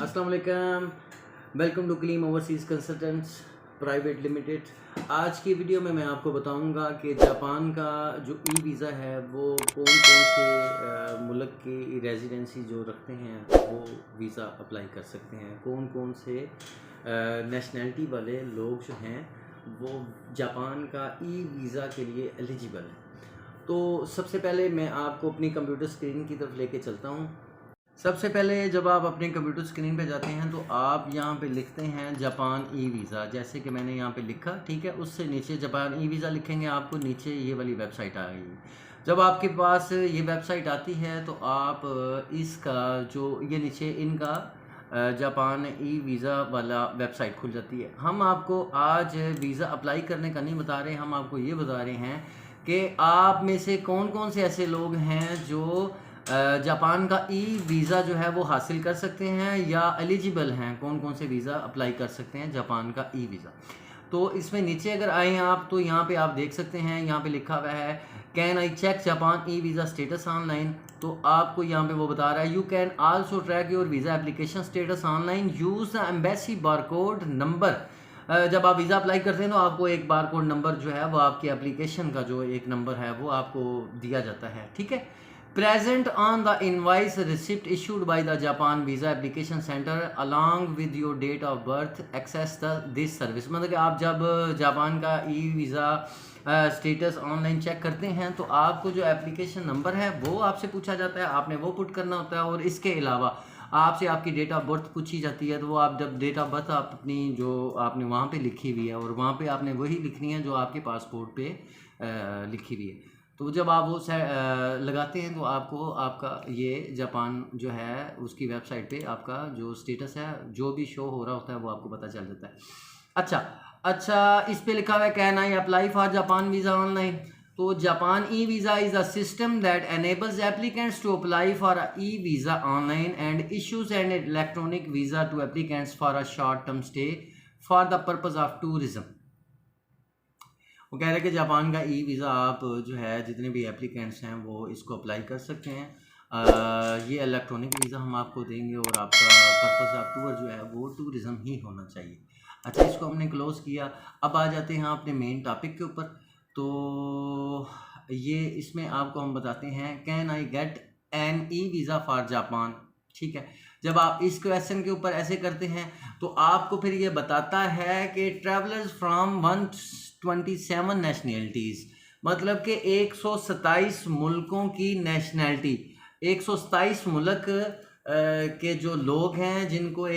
अस्सलाम वालेकुम। Welcome to Kleem overseas consultants private limited. आज की वीडियो में मैं आपको बताऊंगा कि जापान का जो ई वीज़ा है वो कौन कौन से मुल्क की रेजिडेंसी जो रखते हैं वो वीज़ा अप्लाई कर सकते हैं, कौन कौन से नेशनैलिटी वाले लोग जो हैं वो जापान का ई वीज़ा के लिए एलिजिबल हैं। तो सबसे पहले मैं आपको अपनी कंप्यूटर स्क्रीन की तरफ लेके चलता हूँ। सबसे पहले जब आप अपने कंप्यूटर स्क्रीन पे जाते हैं तो आप यहाँ पे लिखते हैं जापान ई वीज़ा, जैसे कि मैंने यहाँ पे लिखा, ठीक है। उससे नीचे जापान ई वीज़ा लिखेंगे, आपको नीचे ये वाली वेबसाइट आ गई। जब आपके पास ये वेबसाइट आती है तो आप इसका जो ये नीचे इनका जापान ई वीज़ा वाला वेबसाइट खुल जाती है। हम आपको आज वीज़ा अप्लाई करने का नहीं बता रहे, हम आपको ये बता रहे हैं कि आप में से कौन कौन से ऐसे लोग हैं जो जापान का ई वीज़ा जो है वो हासिल कर सकते हैं या एलिजिबल हैं, कौन कौन से वीज़ा अप्लाई कर सकते हैं जापान का ई वीज़ा। तो इसमें नीचे अगर आए आप तो यहाँ पे आप देख सकते हैं, यहाँ पे लिखा हुआ है can I check Japan e visa status online. तो आपको यहाँ पे वो बता रहा है you can also track your visa application status online, use the embassy barcode number. जब आप वीज़ा अप्लाई करते हैं तो आपको एक बारकोड नंबर जो है वो आपकी एप्लीकेशन का जो एक नंबर है वो आपको दिया जाता है, ठीक है। Present on the invoice receipt issued by the Japan Visa Application Center along with your date of birth access this service। मतलब कि आप जब जापान का e visa status online check करते हैं तो आपको जो एप्लीकेशन नंबर है वो आपसे पूछा जाता है, आपने वो पुट करना होता है। और इसके अलावा आपसे आपकी डेट ऑफ बर्थ पूछी जाती है, तो वो आप जब डेट ऑफ बर्थ आप अपनी जो आपने वहाँ पे लिखी हुई है और वहाँ पे आपने वही लिखनी है जो आपके पासपोर्ट पे लिखी हुई है। तो जब आप वो लगाते हैं तो आपको आपका ये जापान जो है उसकी वेबसाइट पे आपका जो स्टेटस है जो भी शो हो रहा होता है वो आपको पता चल जाता है। अच्छा, इस पे लिखा हुआ है can I apply for Japan visa online. तो Japan e visa is a system that enables applicants to apply for a e visa online and issues an electronic visa to applicants for a short term stay for the purpose of tourism. वो कह रहे हैं कि Japan का e visa आप जो है जितने भी एप्लीकेंट्स हैं वो इसको अप्लाई कर सकते हैं। ये इलेक्ट्रॉनिक वीज़ा हम आपको देंगे और आपका पर्पज़ ऑफ टूर जो है वो टूरिज़म ही होना चाहिए। अच्छा, इसको हमने क्लोज़ किया। अब आ जाते हैं अपने मेन टॉपिक के ऊपर। तो ये इसमें आपको हम बताते हैं can I get an e visa for Japan, ठीक है। जब आप इस क्वेश्चन के ऊपर ऐसे करते हैं तो आपको फिर ये बताता है कि ट्रैवलर्स फ्रॉम 127 नेशनैलिटीज़, मतलब कि 127 मुल्कों की नेशनैलिटी, 127 मुल्क के जो लोग हैं जिनको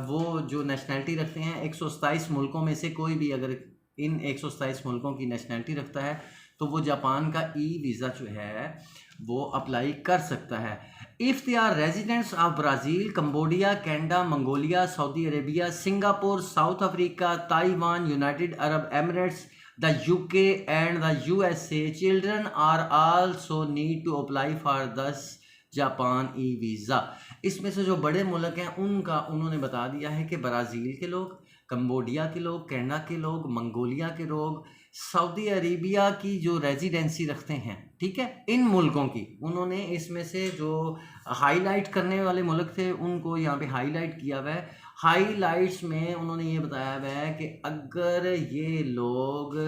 वो जो नेशनैलिटी रखते हैं 127 मुल्कों में से कोई भी अगर इन 127 मुल्कों की नेशनैलिटी रखता है तो वो जापान का ई वीज़ा जो है वो अप्लाई कर सकता है। If they are residents of Brazil, Cambodia, Canada, Mongolia, Saudi Arabia, Singapore, South Africa, Taiwan, United Arab Emirates, the UK and the USA, children are also need to apply for this Japan e visa. इसमें से जो बड़े मुल्क हैं उनका उन्होंने बता दिया है कि ब्राज़ील के लोग, कंबोडिया के लोग, कनाडा के लोग, मंगोलिया के लोग, सऊदी अरेबिया की जो रेजिडेंसी रखते हैं, ठीक है, इन मुल्कों की उन्होंने इसमें से जो हाईलाइट करने वाले मुल्क थे उनको यहाँ पे हाईलाइट किया हुआ है। हाईलाइट्स में उन्होंने ये बताया हुआ है कि अगर ये लोग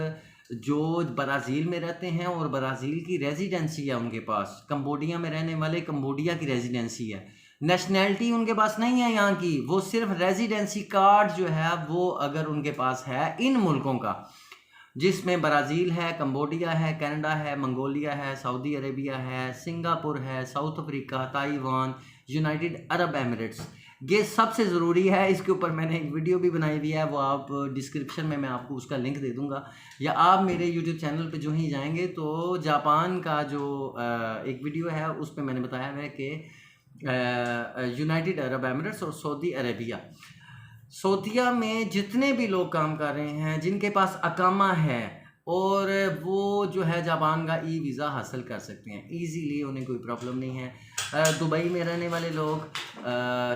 जो ब्राज़ील में रहते हैं और ब्राज़ील की रेजिडेंसी है उनके पास, कंबोडिया में रहने वाले कंबोडिया की रेजिडेंसी है, नेशनैलिटी उनके पास नहीं है यहाँ की, वो सिर्फ रेजिडेंसी कार्ड जो है वो अगर उनके पास है इन मुल्कों का, जिसमें ब्राज़ील है, कंबोडिया है, कनाडा है, मंगोलिया है, सऊदी अरेबिया है, सिंगापुर है, south Africa, Taiwan, United Arab Emirates, ये सबसे ज़रूरी है। इसके ऊपर मैंने एक वीडियो भी बनाई हुई है, वो आप डिस्क्रिप्शन में मैं आपको उसका लिंक दे दूंगा, या आप मेरे यूट्यूब चैनल पे जो ही जाएंगे तो जापान का जो एक वीडियो है उस पर मैंने बताया है कि यूनाइटेड अरब एमिरेट्स और सऊदी अरेबिया, सऊदीया में जितने भी लोग काम कर रहे हैं जिनके पास अकामा है और वो जो है जापान का ई वीज़ा हासिल कर सकते हैं इजीली, उन्हें कोई प्रॉब्लम नहीं है। दुबई में रहने वाले लोग,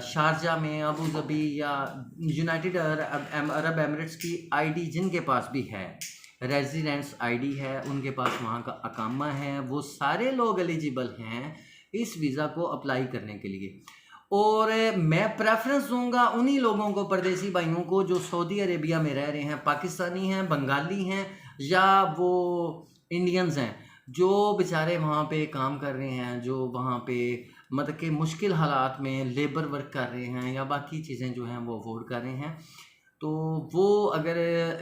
शारजा में, अबू धाबी या यूनाइटेड अरब एमिरेट्स की आईडी जिनके पास भी है, रेजिडेंट्स आईडी है, उनके पास वहाँ का अकामा है, वो सारे लोग एलिजिबल हैं इस वीज़ा को अप्लाई करने के लिए। और मैं प्रेफरेंस दूंगा उन्हीं लोगों को, परदेसी भाइयों को जो सऊदी अरेबिया में रह रहे हैं, पाकिस्तानी हैं, बंगाली हैं या वो इंडियंस हैं, जो बेचारे वहाँ पे काम कर रहे हैं, जो वहाँ पे मतलब कि मुश्किल हालात में लेबर वर्क कर रहे हैं या बाकी चीज़ें जो हैं वो अफोर्ड कर रहे हैं। तो वो अगर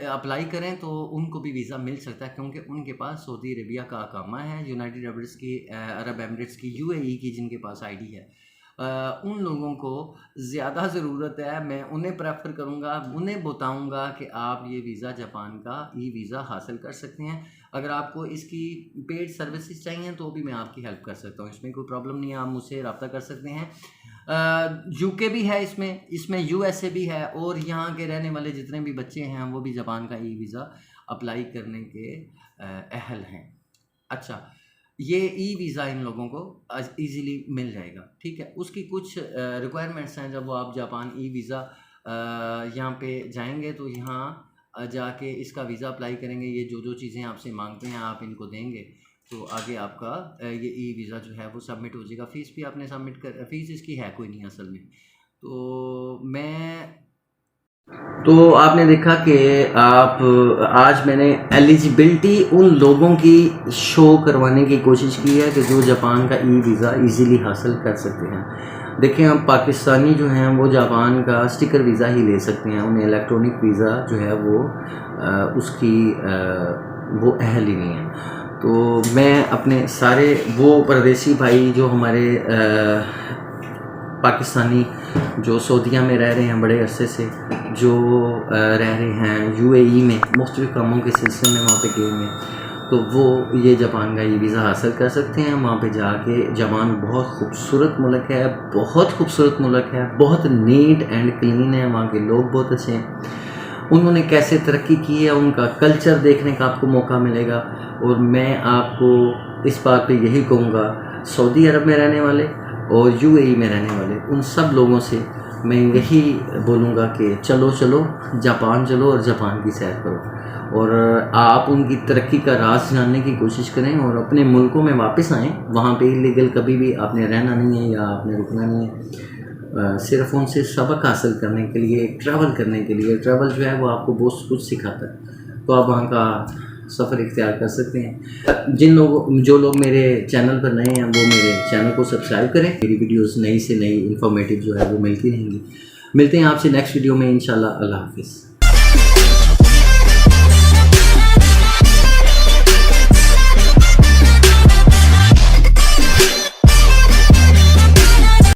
अप्लाई करें तो उनको भी वीज़ा मिल सकता है, क्योंकि उनके पास सऊदी अरेबिया का अकामा है, यूनाइटेड अरब एमिरेट्स की, यूएई की जिनके पास आईडी है। उन लोगों को ज़्यादा ज़रूरत है, मैं उन्हें प्रेफर करूँगा, उन्हें बताऊँगा कि आप ये वीज़ा जापान का ई वीज़ा हासिल कर सकते हैं। अगर आपको इसकी पेड सर्विसेज चाहिए तो भी मैं आपकी हेल्प कर सकता हूँ, इसमें कोई प्रॉब्लम नहीं है, आप मुझसे रब्ता कर सकते हैं। यूके भी है इसमें यूएसए भी है, और यहाँ के रहने वाले जितने भी बच्चे हैं वो भी जापान का ई वीज़ा अप्लाई करने के अहल हैं। अच्छा, ये ई वीज़ा इन लोगों को इजीली मिल जाएगा, ठीक है। उसकी कुछ रिक्वायरमेंट्स हैं। जब वो आप जापान ई वीज़ा यहाँ पे जाएंगे तो यहाँ जाके इसका वीज़ा अप्लाई करेंगे, ये जो जो चीज़ें आपसे मांगते हैं आप इनको देंगे तो आगे आपका ये ई वीज़ा जो है वो सबमिट हो जाएगा। फ़ीस भी आपने सबमिट कर, फ़ीस इसकी है कोई नहीं असल में। तो आपने देखा कि आप आज मैंने एलिजिबिलिटी उन लोगों की शो करवाने की कोशिश की है कि जो जापान का ई वीज़ा इजीली हासिल कर सकते हैं। देखें, हम पाकिस्तानी जो हैं वो जापान का स्टिकर वीज़ा ही ले सकते हैं, उन्हें इलेक्ट्रॉनिक वीज़ा जो है वो वो अहल ही नहीं है। तो मैं अपने सारे वो परदेसी भाई जो हमारे पाकिस्तानी जो सऊदीया में रह रहे हैं बड़े अरसे से, जो रह रहे हैं यूएई में, मुख्तलिफ कामों के सिलसिले में वहाँ पे गए हुए हैं, तो वो ये जापान का ये वीज़ा हासिल कर सकते हैं। वहाँ पे जाके जापान बहुत खूबसूरत मुल्क है, बहुत खूबसूरत मुल्क है, बहुत नीट एंड क्लीन है, वहाँ के लोग बहुत अच्छे हैं। उन्होंने कैसे तरक्की की है, उनका कल्चर देखने का आपको मौका मिलेगा। और मैं आपको इस बात पे यही कहूँगा, सऊदी अरब में रहने वाले और यूएई में रहने वाले उन सब लोगों से मैं यही बोलूँगा कि चलो जापान चलो और जापान की सैर करो, और आप उनकी तरक्की का राज जानने की कोशिश करें और अपने मुल्कों में वापस आएँ। वहाँ पे इलीगल कभी भी आपने रहना नहीं है या आपने रुकना नहीं है, सिर्फ उनसे सबक हासिल करने के लिए, ट्रैवल करने के लिए। ट्रैवल जो है वो आपको बहुत कुछ सिखाता है, तो आप वहाँ का सफ़र इख्तियार कर सकते हैं। जो लोग मेरे चैनल पर नए हैं वो मेरे चैनल को सब्सक्राइब करें, मेरी वीडियोस नई से नई इन्फॉर्मेटिव जो है वो मिलती रहेंगी। मिलते हैं आपसे नेक्स्ट वीडियो में इंशाल्लाह। अल्लाह हाफिज़।